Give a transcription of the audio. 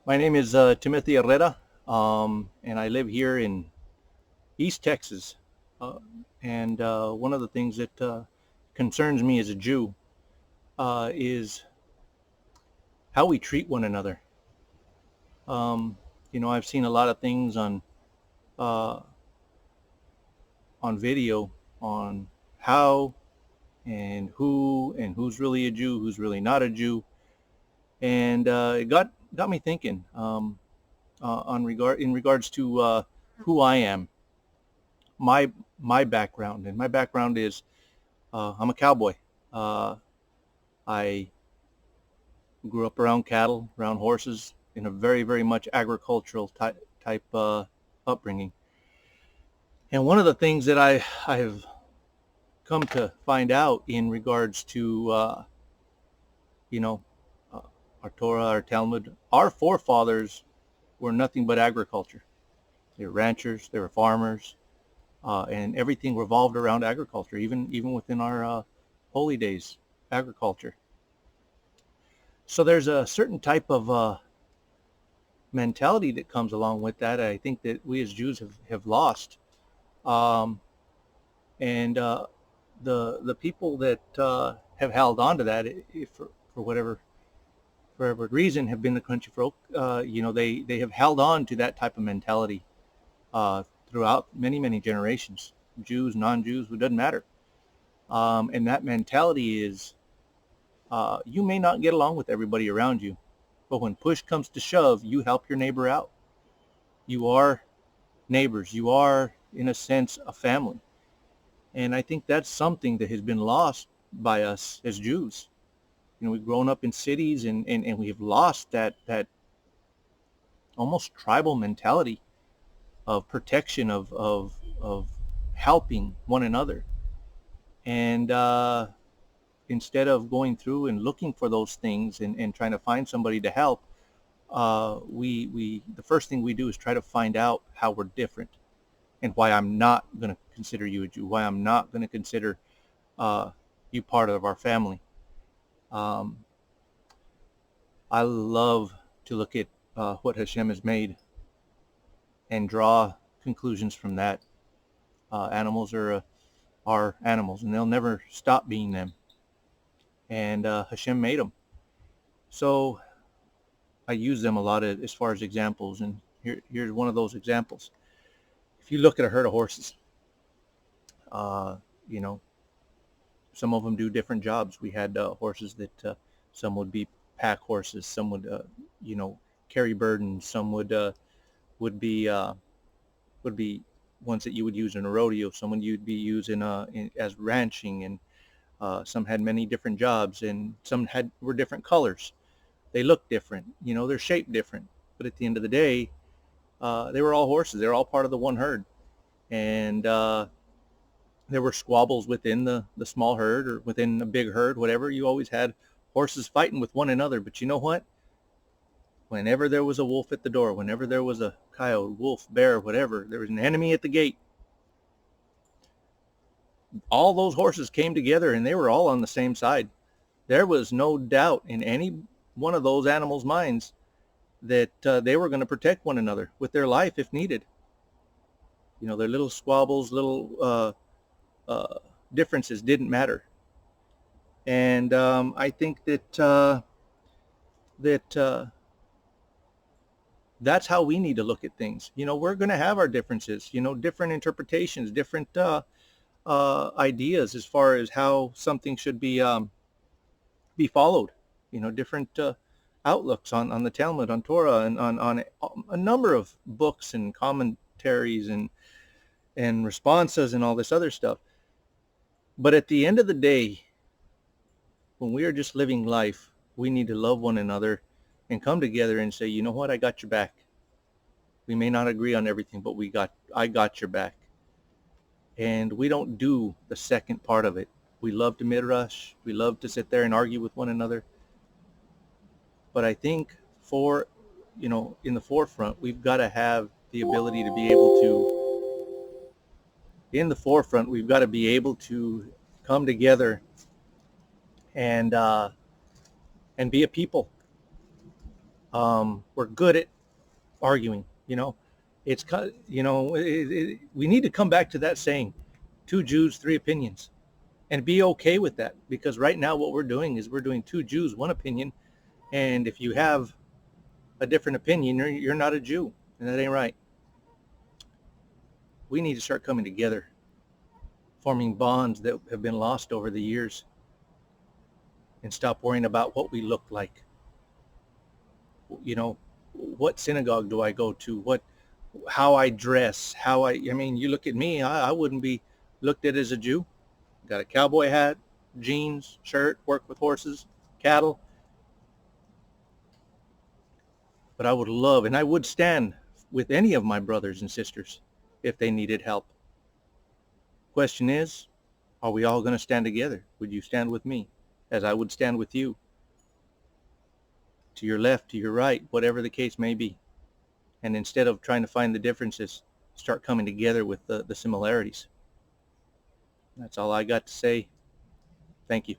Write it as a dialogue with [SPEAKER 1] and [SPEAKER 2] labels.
[SPEAKER 1] My name is Timothy Herrera, and I live here in East Texas. Uh, and one of the things that concerns me as a Jew is how we treat one another. Um, I've seen a lot of things uh, on video on how and who and who's really a Jew, who's really not a Jew, and it got me thinking on regards to who I am, my my background, and my background is I'm a cowboy. Uh, I grew up around cattle, around horses, in a very much agricultural type upbringing. And one of the things that I have come to find out in regards to you know uh, our Torah, our Talmud, our forefathers were nothing but agriculture. They were ranchers, they were farmers, and everything revolved around agriculture. Even within our holy days, agriculture. So there's a certain type of mentality that comes along with that. I think that we as Jews have lost, um, and the people that have held on to that, if for whatever reason, have been the country folk. They have held on to that type of mentality throughout many generations. Jews, non-Jews, it doesn't matter. And that mentality is, you may not get along with everybody around you, but when push comes to shove, you help your neighbor out. You are neighbors. You are, in a sense, a family. And I think that's something that has been lost by us as Jews. We've grown up in cities, and we have lost that almost tribal mentality of protection, of helping one another. And instead of going through and looking for those things and trying to find somebody to help, we the first thing we do is try to find out how we're different and why I'm not going to consider you a Jew, why I'm not going to consider uh, you part of our family. Um, I love to look at what Hashem has made and draw conclusions from that. Animals are animals, and they'll never stop being them. And Hashem made them, so I use them a lot as far as examples. And here's one of those examples. If you look at a herd of horses, uh, you know, some of them do different jobs. We had horses that some would be pack horses, some would, you know, carry burdens, some would be uh, would be ones that you would use in a rodeo, someone you'd be using as ranching, and some had many different jobs, and some were different colors. They looked different, they're shaped different, but at the end of the day, they were all horses. They're all part of the one herd, and there were squabbles within the small herd or within a big herd, whatever. You always had horses fighting with one another. But you know what? Whenever there was a wolf at the door, whenever there was a coyote, wolf, bear, whatever, there was an enemy at the gate. All those horses came together and they were all on the same side. There was no doubt in any one of those animals' minds that they were going to protect one another with their life if needed. Their little squabbles, little uh, differences didn't matter. And I think that that's how we need to look at things. We're going to have our differences. Different interpretations, different ideas as far as how something should be followed. Different outlooks on the Talmud, on Torah, and on a number of books and commentaries and responses and all this other stuff. But at the end of the day, when we are just living life, we need to love one another and come together and say, you know what, I got your back. We may not agree on everything, but I got your back. And we don't do the second part of it. We love to midrash. We love to sit there and argue with one another. But I think in the forefront, we've got to have the ability to be able in the forefront, we've got to be able to come together and and be a people. We're good at arguing. We need to come back to that saying, two Jews, three opinions, and be okay with that. Because right now what we're doing is we're doing two Jews, one opinion. And if you have a different opinion, you're not a Jew, and that ain't right. We need to start coming together, forming bonds that have been lost over the years, and stop worrying about what we look like. You know, what synagogue do I go to? How I dress? I mean, you look at me, I wouldn't be looked at as a Jew. Got a cowboy hat, jeans, shirt, work with horses, cattle. But I would love, and I would stand with any of my brothers and sisters if they needed help. Question is, are we all going to stand together? Would you stand with me as I would stand with you? To your left, to your right, whatever the case may be. And instead of trying to find the differences, start coming together with the similarities. That's all I got to say. Thank you.